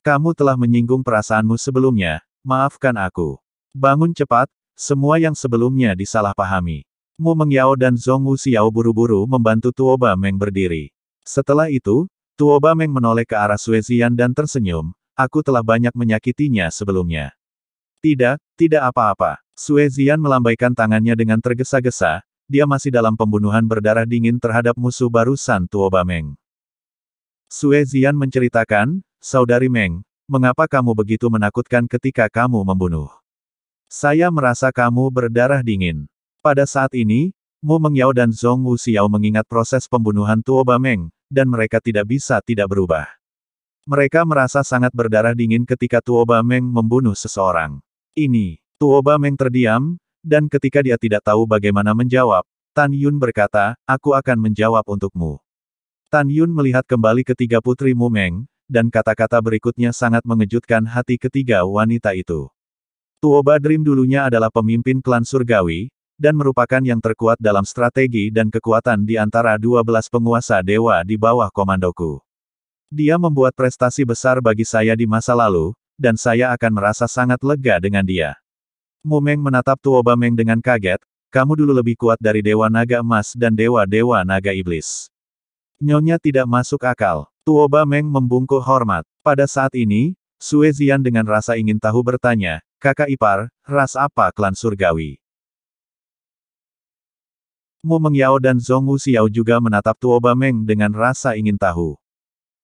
Kamu telah menyinggung perasaanmu sebelumnya, maafkan aku. Bangun cepat, semua yang sebelumnya disalahpahami. Mu Mengyao dan Zhong Wuxiao buru-buru membantu Tuoba Meng berdiri. Setelah itu, Tuoba Meng menoleh ke arah Sue Zian dan tersenyum, aku telah banyak menyakitinya sebelumnya. Tidak apa-apa. Sue Zian melambaikan tangannya dengan tergesa-gesa, dia masih dalam pembunuhan berdarah dingin terhadap musuh barusan Tuoba Meng. Sue Zian menceritakan, Saudari Meng, mengapa kamu begitu menakutkan ketika kamu membunuh? Saya merasa kamu berdarah dingin. Pada saat ini, Mu Mengyao dan Zhong Wuxiao mengingat proses pembunuhan Tuoba Meng, dan mereka tidak bisa tidak berubah. Mereka merasa sangat berdarah dingin ketika Tuoba Meng membunuh seseorang. Ini, Tuoba Meng terdiam, dan ketika dia tidak tahu bagaimana menjawab, Tan Yun berkata, aku akan menjawab untukmu. Tan Yun melihat kembali ketiga putri Mu Meng, dan kata-kata berikutnya sangat mengejutkan hati ketiga wanita itu. Tuoba Dream dulunya adalah pemimpin klan surgawi, dan merupakan yang terkuat dalam strategi dan kekuatan di antara 12 penguasa dewa di bawah komandoku. Dia membuat prestasi besar bagi saya di masa lalu, dan saya akan merasa sangat lega dengan dia. Mu Meng menatap Tuoba Meng dengan kaget, kamu dulu lebih kuat dari Dewa Naga Emas dan Dewa-Dewa Naga Iblis. Nyonya tidak masuk akal. Tuoba Meng membungkuk hormat. Pada saat ini, Sue Zian dengan rasa ingin tahu bertanya, kakak ipar, ras apa klan surgawi? Mu Mengyao dan Zhong Wuxiao juga menatap Tuoba Meng dengan rasa ingin tahu.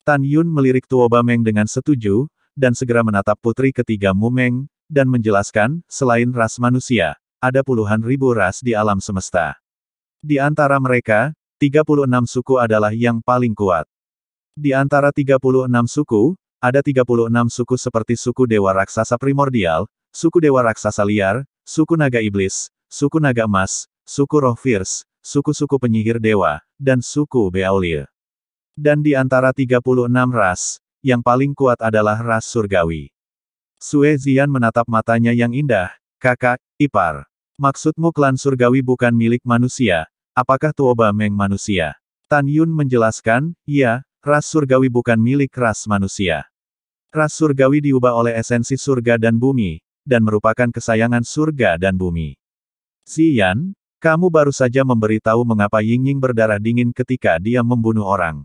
Tan Yun melirik Tuoba Meng dengan setuju, dan segera menatap putri ketiga Mu Meng, dan menjelaskan, selain ras manusia, ada puluhan ribu ras di alam semesta. Di antara mereka, 36 suku adalah yang paling kuat. Di antara 36 suku, ada 36 suku seperti suku Dewa Raksasa Primordial, suku Dewa Raksasa Liar, suku Naga Iblis, suku Naga Emas, suku Roh Fierce, suku-suku penyihir dewa, dan suku Beaulieu. Dan di antara 36 ras, yang paling kuat adalah ras surgawi. Sue Zian menatap matanya yang indah, kakak, ipar. Maksudmu klan surgawi bukan milik manusia, apakah Tuoba Meng manusia? Tan Yun menjelaskan, iya, ras surgawi bukan milik ras manusia. Ras surgawi diubah oleh esensi surga dan bumi, dan merupakan kesayangan surga dan bumi. Zian, kamu baru saja memberitahu mengapa Yingying berdarah dingin ketika dia membunuh orang.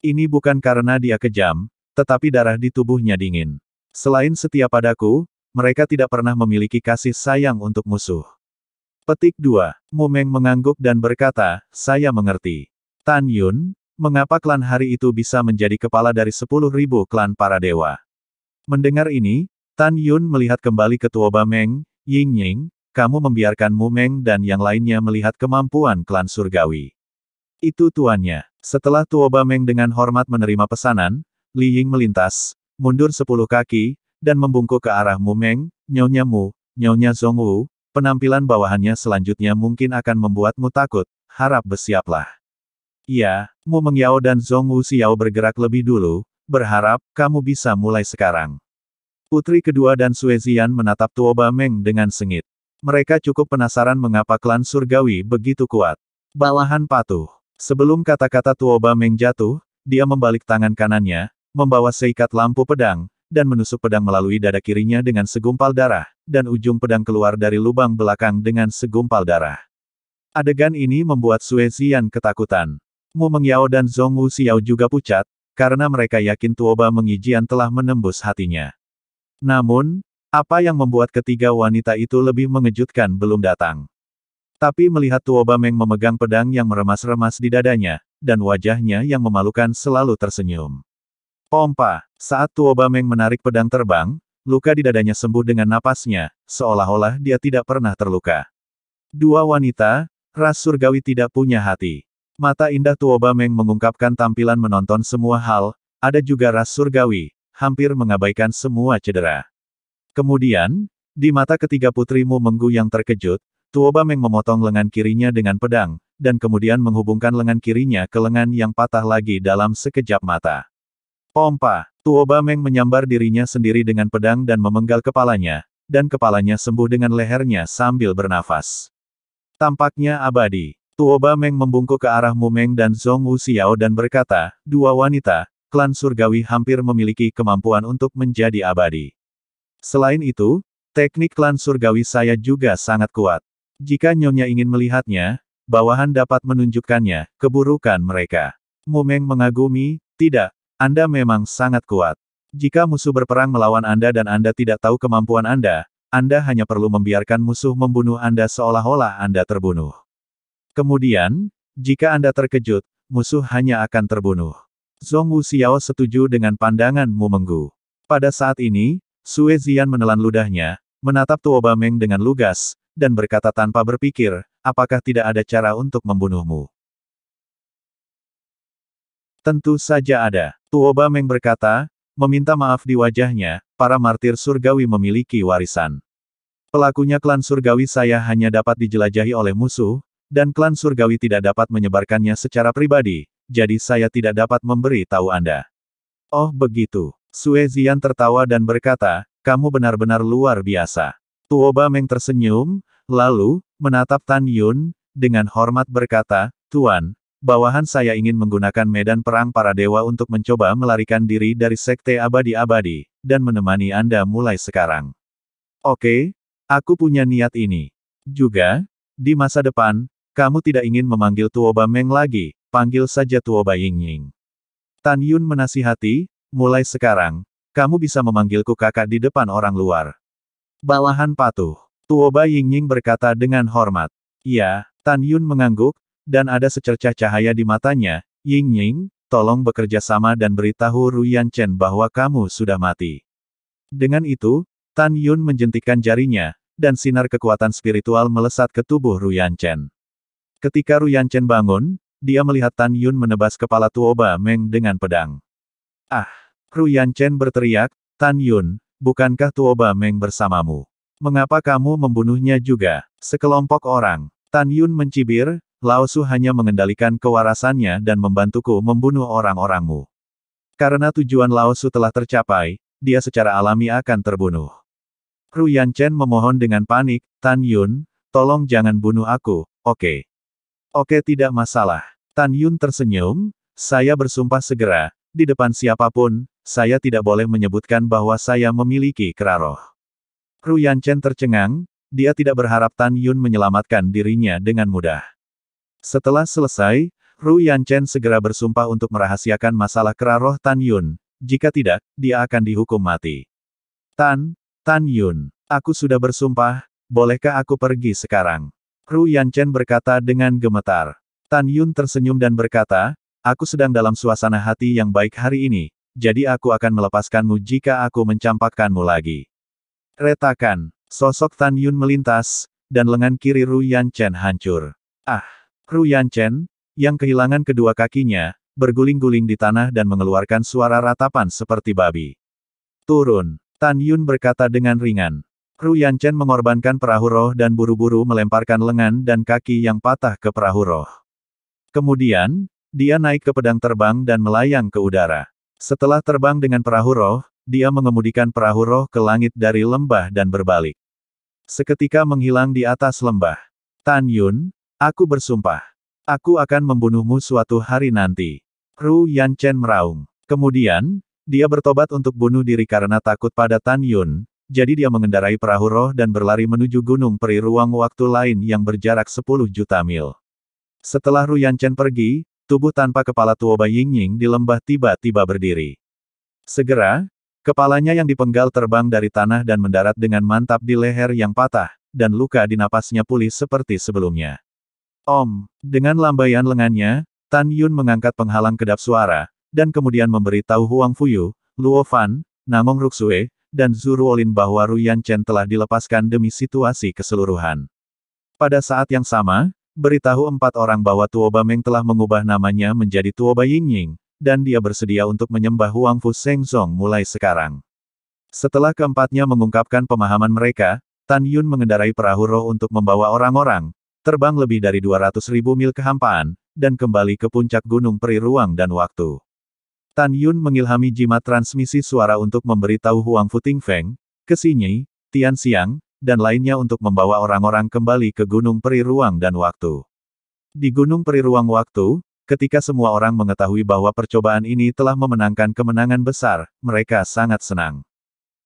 Ini bukan karena dia kejam, tetapi darah di tubuhnya dingin. Selain setia padaku, mereka tidak pernah memiliki kasih sayang untuk musuh. Petik 2. Mumeng mengangguk dan berkata, saya mengerti. Tan Yun, mengapa klan hari itu bisa menjadi kepala dari 10.000 klan para dewa? Mendengar ini, Tan Yun melihat kembali ke Tuoba Meng, Yingying, kamu membiarkan Mumeng dan yang lainnya melihat kemampuan klan surgawi. Itu tuannya. Setelah Tuoba Meng dengan hormat menerima pesanan, Li Ying melintas, mundur 10 kaki, dan membungkuk ke arah Mumeng, Nyonya Mu, Nyonya Zhongwu, penampilan bawahannya selanjutnya mungkin akan membuatmu takut, harap bersiaplah. Iya, Mu Mengyao dan Zhongwu Xiao bergerak lebih dulu, berharap kamu bisa mulai sekarang. Putri kedua dan Sue Zian menatap Tuoba Meng dengan sengit. Mereka cukup penasaran mengapa klan surgawi begitu kuat. Bawahan patuh. Sebelum kata-kata Tuoba Meng jatuh, dia membalik tangan kanannya, membawa seikat lampu pedang, dan menusuk pedang melalui dada kirinya dengan segumpal darah, dan ujung pedang keluar dari lubang belakang dengan segumpal darah. Adegan ini membuat Sue Zian ketakutan. Mu Mengyao dan Zhongwu Xiao juga pucat, karena mereka yakin Tuoba Mengijian telah menembus hatinya. Namun, apa yang membuat ketiga wanita itu lebih mengejutkan belum datang. Tapi melihat Tuoba Meng memegang pedang yang meremas-remas di dadanya, dan wajahnya yang memalukan selalu tersenyum. Pompa, saat Tuoba Meng menarik pedang terbang, luka di dadanya sembuh dengan napasnya, seolah-olah dia tidak pernah terluka. Dua wanita, ras surgawi tidak punya hati. Mata indah Tuoba Meng mengungkapkan tampilan menonton semua hal, ada juga ras surgawi, hampir mengabaikan semua cedera. Kemudian, di mata ketiga putrimu Menggu yang terkejut, Tuoba Meng memotong lengan kirinya dengan pedang, dan kemudian menghubungkan lengan kirinya ke lengan yang patah lagi dalam sekejap mata. Pompa, Tuoba Meng menyambar dirinya sendiri dengan pedang dan memenggal kepalanya, dan kepalanya sembuh dengan lehernya sambil bernafas. Tampaknya abadi. Tuoba Meng membungkuk ke arah Mumeng dan Zhongwu Xiao dan berkata, dua wanita, klan surgawi hampir memiliki kemampuan untuk menjadi abadi. Selain itu, teknik klan surgawi saya juga sangat kuat. Jika Nyonya ingin melihatnya, bawahan dapat menunjukkannya, keburukan mereka. Mumeng mengagumi, tidak, Anda memang sangat kuat. Jika musuh berperang melawan Anda dan Anda tidak tahu kemampuan Anda hanya perlu membiarkan musuh membunuh Anda seolah-olah Anda terbunuh. Kemudian, jika Anda terkejut, musuh hanya akan terbunuh. Zhongwu Xiao setuju dengan pandangan Mu Menggu. Pada saat ini, Sue Zian menelan ludahnya, menatap Tuoba Meng dengan lugas, dan berkata tanpa berpikir, apakah tidak ada cara untuk membunuhmu? Tentu saja ada. Tuoba Meng berkata, meminta maaf di wajahnya, para martir surgawi memiliki warisan. Pelakunya klan surgawi saya hanya dapat dijelajahi oleh musuh, dan klan surgawi tidak dapat menyebarkannya secara pribadi, jadi saya tidak dapat memberi tahu Anda. Oh begitu. Sue Zian tertawa dan berkata, kamu benar-benar luar biasa. Tuoba Meng tersenyum, lalu, menatap Tan Yun, dengan hormat berkata, Tuan, bawahan saya ingin menggunakan medan perang para dewa untuk mencoba melarikan diri dari sekte abadi-abadi, dan menemani Anda mulai sekarang. Oke, aku punya niat ini. Juga, di masa depan, kamu tidak ingin memanggil Tuoba Meng lagi, panggil saja Tuoba Yingying. Tan Yun menasihati, mulai sekarang, kamu bisa memanggilku kakak di depan orang luar. Bawahan patuh. Tuoba Yingying berkata dengan hormat. Iya, Tan Yun mengangguk, dan ada secercah cahaya di matanya. Yingying, tolong bekerja sama dan beritahu Ruyan Chen bahwa kamu sudah mati. Dengan itu, Tan Yun menjentikkan jarinya, dan sinar kekuatan spiritual melesat ke tubuh Ruyan Chen. Ketika Ruyan Chen bangun, dia melihat Tan Yun menebas kepala Tuoba Meng dengan pedang. Ah! Ru Yanchen berteriak, Tan Yun, bukankah Tuoba Meng bersamamu? Mengapa kamu membunuhnya juga? Sekelompok orang. Tan Yun mencibir, Lao Su hanya mengendalikan kewarasannya dan membantuku membunuh orang-orangmu. Karena tujuan Lao Su telah tercapai, dia secara alami akan terbunuh. Ru Yanchen memohon dengan panik, Tan Yun, tolong jangan bunuh aku, oke? Oke, tidak masalah. Tan Yun tersenyum, saya bersumpah segera, di depan siapapun, saya tidak boleh menyebutkan bahwa saya memiliki kera roh. Ru Yanchen tercengang, dia tidak berharap Tan Yun menyelamatkan dirinya dengan mudah. Setelah selesai, Ru Yanchen segera bersumpah untuk merahasiakan masalah kera roh Tan Yun, jika tidak, dia akan dihukum mati. Tan Yun, aku sudah bersumpah, bolehkah aku pergi sekarang? Ru Yanchen berkata dengan gemetar. Tan Yun tersenyum dan berkata, aku sedang dalam suasana hati yang baik hari ini, jadi aku akan melepaskanmu jika aku mencampakkanmu lagi. Retakan, sosok Tan Yun melintas, dan lengan kiri Ru Yanchen hancur. Ah! Ru Yanchen, yang kehilangan kedua kakinya, berguling-guling di tanah dan mengeluarkan suara ratapan seperti babi. Turun, Tan Yun berkata dengan ringan. Ru Yanchen mengorbankan perahu roh dan buru-buru melemparkan lengan dan kaki yang patah ke perahu roh. Kemudian, dia naik ke pedang terbang dan melayang ke udara. Setelah terbang dengan perahu roh, dia mengemudikan perahu roh ke langit dari lembah dan berbalik. Seketika menghilang di atas lembah. Tan Yun, aku bersumpah. Aku akan membunuhmu suatu hari nanti. Ru Yanchen meraung. Kemudian, dia bertobat untuk bunuh diri karena takut pada Tan Yun. Jadi dia mengendarai perahu roh dan berlari menuju gunung peri ruang waktu lain yang berjarak 10 juta mil. Setelah Ru Yanchen pergi, tubuh tanpa kepala Tuoba Yingying di lembah tiba-tiba berdiri. Segera, kepalanya yang dipenggal terbang dari tanah dan mendarat dengan mantap di leher yang patah, dan luka di napasnya pulih seperti sebelumnya. Dengan lambaian lengannya, Tan Yun mengangkat penghalang kedap suara, dan kemudian memberitahu Huang Fuyu, Luo Fan, Nangong Ruxue, dan Zhu Ruolin bahwa Ru Yanchen telah dilepaskan demi situasi keseluruhan. Pada saat yang sama, beritahu 4 orang bahwa Tuoba Meng telah mengubah namanya menjadi Tuoba Yingying, dan dia bersedia untuk menyembah Huang Fu Shengzong mulai sekarang. Setelah keempatnya mengungkapkan pemahaman mereka, Tan Yun mengendarai perahu roh untuk membawa orang-orang, terbang lebih dari 200.000 mil kehampaan, dan kembali ke puncak gunung peri ruang dan waktu. Tan Yun mengilhami jimat transmisi suara untuk memberitahu Huang Fu Tingfeng, ke Xinyi, Tian Xiang, dan lainnya untuk membawa orang-orang kembali ke gunung peri ruang dan waktu. Di gunung peri ruang waktu, ketika semua orang mengetahui bahwa percobaan ini telah memenangkan kemenangan besar, mereka sangat senang.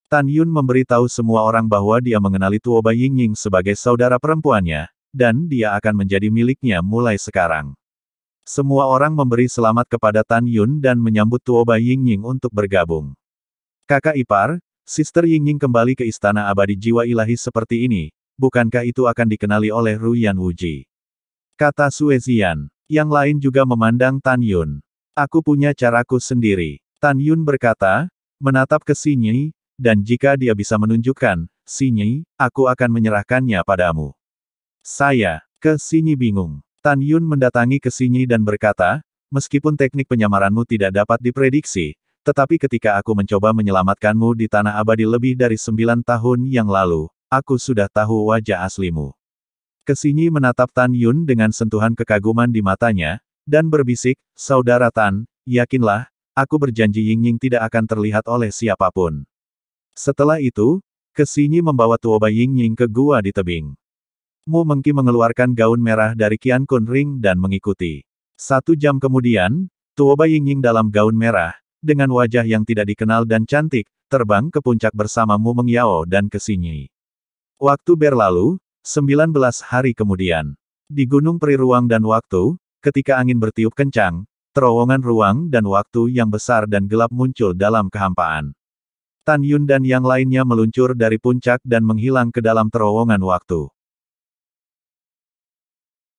Tan Yun memberitahu semua orang bahwa dia mengenali Tuoba Yingying sebagai saudara perempuannya, dan dia akan menjadi miliknya mulai sekarang. Semua orang memberi selamat kepada Tan Yun dan menyambut Tuoba Yingying untuk bergabung. Kakak ipar, Sister Yingying kembali ke Istana Abadi Jiwa Ilahi seperti ini, bukankah itu akan dikenali oleh Ru Yan Wuji? Kata Sue Zian. Yang lain juga memandang Tan Yun. Aku punya caraku sendiri. Tan Yun berkata, menatap ke Xinyi, dan jika dia bisa menunjukkan, Xinyi, aku akan menyerahkannya padamu. Saya, ke Xinyi bingung. Tan Yun mendatangi ke Xinyi dan berkata, meskipun teknik penyamaranmu tidak dapat diprediksi, tetapi ketika aku mencoba menyelamatkanmu di Tanah Abadi lebih dari 9 tahun yang lalu, aku sudah tahu wajah aslimu. Ke Xinyi menatap Tan Yun dengan sentuhan kekaguman di matanya, dan berbisik, Saudara Tan, yakinlah, aku berjanji Yingying tidak akan terlihat oleh siapapun. Setelah itu, Ke Xinyi membawa Tuoba Yingying ke gua di tebing. Mu Mengqi mengeluarkan gaun merah dari Qiankun Ring dan mengikuti. 1 jam kemudian, Tuoba Yingying dalam gaun merah, dengan wajah yang tidak dikenal dan cantik, terbang ke puncak bersama Mu Mengyao dan Ke Xinyi. Waktu berlalu, 19 hari kemudian. Di Gunung Peri Ruang dan Waktu, ketika angin bertiup kencang, terowongan ruang dan waktu yang besar dan gelap muncul dalam kehampaan. Tan Yun dan yang lainnya meluncur dari puncak dan menghilang ke dalam terowongan waktu.